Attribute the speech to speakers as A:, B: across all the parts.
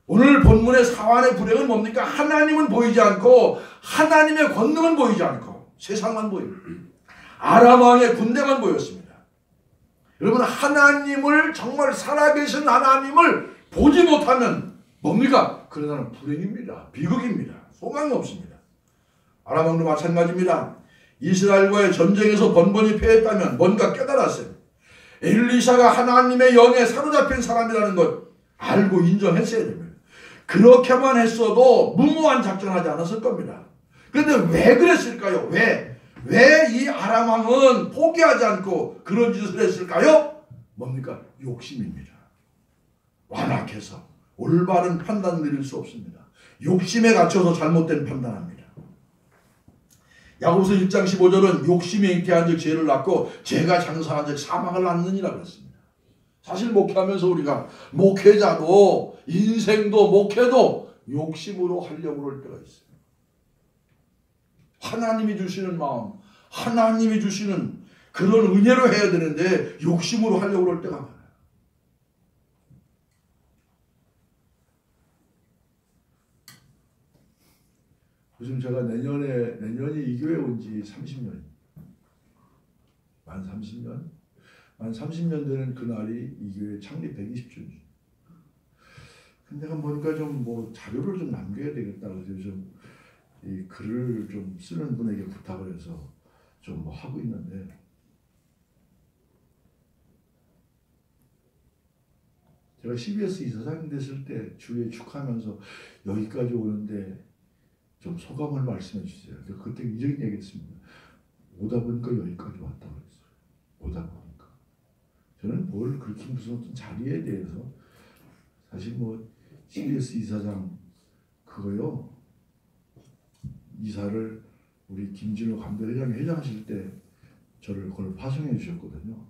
A: 오늘 본문의 사환의 불행은 뭡니까? 하나님은 보이지 않고 하나님의 권능은 보이지 않고 세상만 보입니다. 아람 왕의 군대만 보였습니다. 여러분, 하나님을 정말 살아계신 하나님을 보지 못하면 뭡니까? 그러다는 불행입니다. 비극입니다. 소망이 없습니다. 아람 왕도 마찬가지입니다. 이스라엘과의 전쟁에서 번번이 패했다면 뭔가 깨달았어요. 엘리사가 하나님의 영에 사로잡힌 사람이라는 것 알고 인정했어야 됩니다. 그렇게만 했어도 무모한 작전하지 않았을 겁니다. 그런데 왜 그랬을까요? 왜 이 아람 왕은 포기하지 않고 그런 짓을 했을까요? 뭡니까? 욕심입니다. 완악해서 올바른 판단을 내릴 수 없습니다. 욕심에 갇혀서 잘못된 판단합니다. 야고보서 1장 15절은 욕심이 잉태한 즉 죄를 낳고 죄가 장성한 즉 사망을 낳느니라 그랬습니다. 사실 목회하면서 우리가 목회자도 인생도 목회도 욕심으로 하려고 할 때가 있어요. 하나님이 주시는 마음, 하나님이 주시는 그런 은혜로 해야 되는데 욕심으로 하려고 할 때가 많아요. 요즘 제가 내년에 이 교회 온 지 30년. 만 30년? 만 30년 되는 그날이 이 교회 창립 120주년. 근데 내가 보니까 좀 자료를 좀 남겨야 되겠다. 그래서 좀 이 글을 좀 쓰는 분에게 부탁을 해서 좀 하고 있는데, 제가 CBS 이사장 됐을 때 주에 축하하면서 여기까지 오는데 좀 소감을 말씀해 주세요. 그때 이런 얘기 했습니다. 오다 보니까 여기까지 왔다고 그랬어요. 오다 보니까. 저는 뭘 그렇게 무슨 어떤 자리에 대해서 사실 CBS 이사장 그거요. 이사를 우리 김진호 감독회장이 회장하실 때 저를 그걸 파송해 주셨거든요.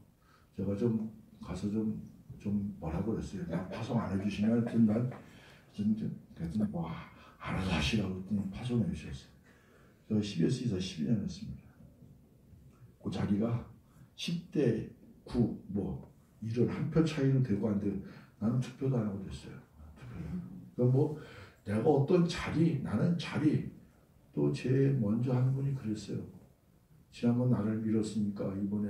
A: 제가 좀 가서 좀 뭐라고 그랬어요. 나 파송 안 해주시면 난 그랬더니 알아서 하시라고 했더니 파송해 주셨어요. 제가 CBS 이사 12년 했습니다. 그 자리가 10대 9 이런 한 표 차이로 되고 하는데 나는 투표도 안 하고 됐어요. 그러니까 내가 어떤 나는 자리 또 제일 먼저 하는 분이 그랬어요. 지난번 나를 밀었으니까 이번에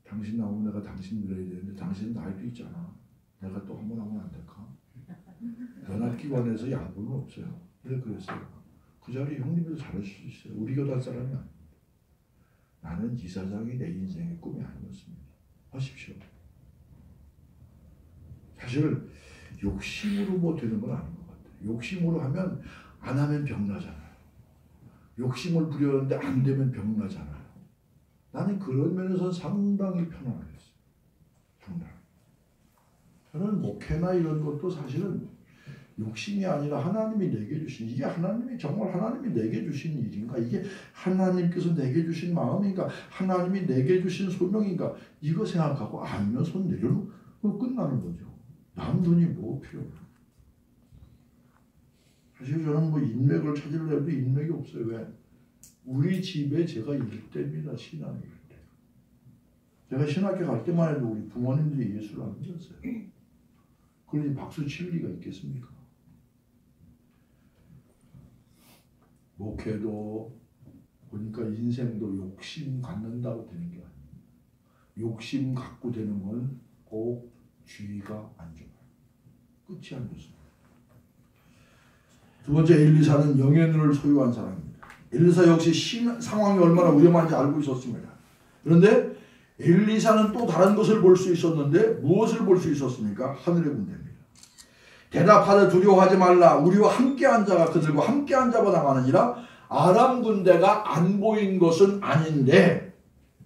A: 당신 나오면 내가 당신 밀어야 되는데 당신은 나이도 있잖아. 내가 또 한 번 하면 안 될까? 연합기관에서 양보는 없어요. 그랬어요. 그 자리 형님도 잘하실 수 있어요. 우리 교단 사람이 아닙니다. 나는 이사장이 내 인생의 꿈이 아니었습니다. 하십시오. 사실 욕심으로 되는 건 아닌 것 같아요. 욕심으로 하면 안 하면 병나잖아요. 욕심을 부렸는데 안 되면 병나잖아요. 나는 그런 면에서 상당히 편안했어요. 상당히. 저는 목회나 이런 것도 사실은 욕심이 아니라 하나님이 내게 주신, 이게 정말 하나님이 내게 주신 일인가? 이게 하나님께서 내게 주신 마음인가? 하나님이 내게 주신 소명인가? 이거 생각하고 아니면 손 내려놓고 끝나는 거죠. 남 돈이 필요해요. 사실 저는 인맥을 찾으려고 해도 인맥이 없어요. 왜? 우리 집에 제가 일대입니다. 신앙의 일대. 제가 신학교 갈 때만 해도 우리 부모님들이 예수를 안 믿었어요. 그러니 박수 칠 리가 있겠습니까? 목회도 보니까 인생도 욕심 갖는다고 되는 게 아니에요. 욕심 갖고 되는 건 꼭 주의가 안 좋아요. 끝이 안 좋습니다. 두 번째, 엘리사는 영의 눈을 소유한 사람입니다. 엘리사 역시 상황이 얼마나 위험한지 알고 있었습니다. 그런데 엘리사는 또 다른 것을 볼 수 있었는데 무엇을 볼 수 있었습니까? 하늘의 군대입니다. 대답하되 두려워하지 말라. 우리와 함께한 자가 그들과 함께한 자보다 많으니라. 아람 군대가 안 보인 것은 아닌데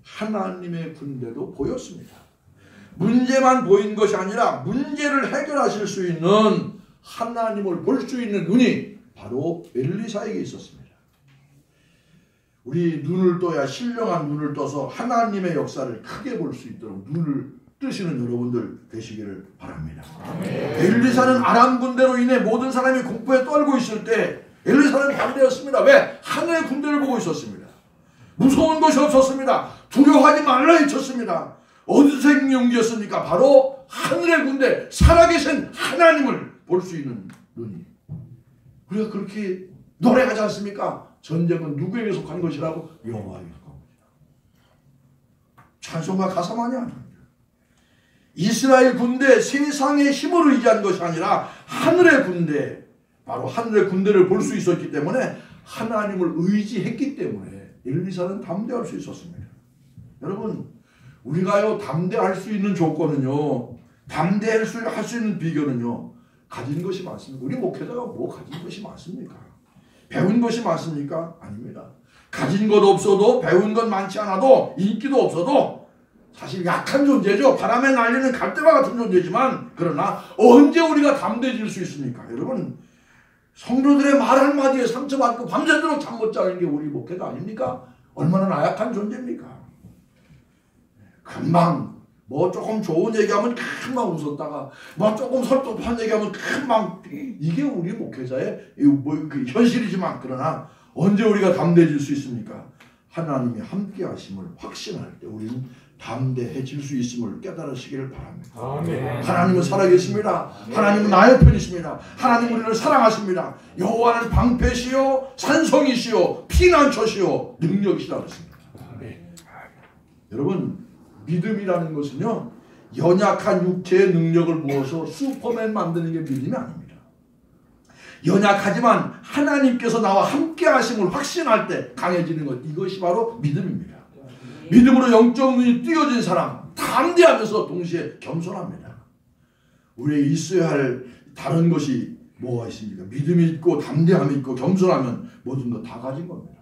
A: 하나님의 군대도 보였습니다. 문제만 보인 것이 아니라 문제를 해결하실 수 있는 하나님을 볼 수 있는 눈이 바로 엘리사에게 있었습니다. 우리 눈을 떠야 신령한 눈을 떠서 하나님의 역사를 크게 볼 수 있도록 눈을 뜨시는 여러분들 되시기를 바랍니다. 엘리사는 아람 군대로 인해 모든 사람이 공포에 떨고 있을 때 엘리사는 반대였습니다. 왜? 하늘의 군대를 보고 있었습니다. 무서운 것이 없었습니다. 두려워하지 말라 외쳤습니다. 어디서 생명기였습니까? 바로 하늘의 군대, 살아계신 하나님을 볼 수 있는
B: 눈이. 우리가 그렇게 노래하지 않습니까? 전쟁은 누구에게 속한 것이라고? 여호와에게 속한 것이다. 찬송가 가사만이 아닙니다. 이스라엘 군대 세상의 힘으로 의지한 것이 아니라 하늘의 군대, 바로 하늘의 군대를 볼 수 있었기 때문에 하나님을 의지했기 때문에 엘리사는 담대할 수 있었습니다. 여러분, 우리가요 담대할 수 있는 조건은요, 담대할 수 있는 비결은요, 가진 것이 많습니다. 우리 목회자가 뭐 가진 것이 많습니까? 배운 것이 많습니까? 아닙니다. 가진 것 없어도, 배운 것 많지 않아도, 인기도 없어도 사실 약한 존재죠. 바람에 날리는 갈대와 같은 존재지만, 그러나 언제 우리가 담대해질 수 있습니까? 여러분, 성도들의 말 한마디에 상처받고 밤새도록 잠 못 자는 게 우리 목회자 아닙니까? 얼마나 나약한 존재입니까? 금방 뭐 조금 좋은 얘기하면 금방 웃었다가 뭐 조금 설득한 얘기하면 금방, 이게 우리 목회자의 그 현실이지만, 그러나 언제 우리가 담대해질 수 있습니까? 하나님이 함께 하심을 확신할 때 우리는 담대해질 수 있음을 깨달으시기를 바랍니다.
C: 아멘.
B: 하나님은 살아계십니다. 하나님은 나의 편이십니다. 하나님 우리를 사랑하십니다. 여호와는 방패시요 산성이시요 피난처시요 능력이시라 그랬습니다. 여러분, 믿음이라는 것은요, 연약한 육체의 능력을 모아서 슈퍼맨 만드는 게 믿음이 아닙니다. 연약하지만 하나님께서 나와 함께 하심을 확신할 때 강해지는 것, 이것이 바로 믿음입니다. 믿음으로 영적 눈이 띄어진 사람, 담대하면서 동시에 겸손합니다. 우리에게 있어야 할 다른 것이 뭐가 있습니까? 믿음이 있고 담대함이 있고 겸손하면 모든 것 다 가진 겁니다.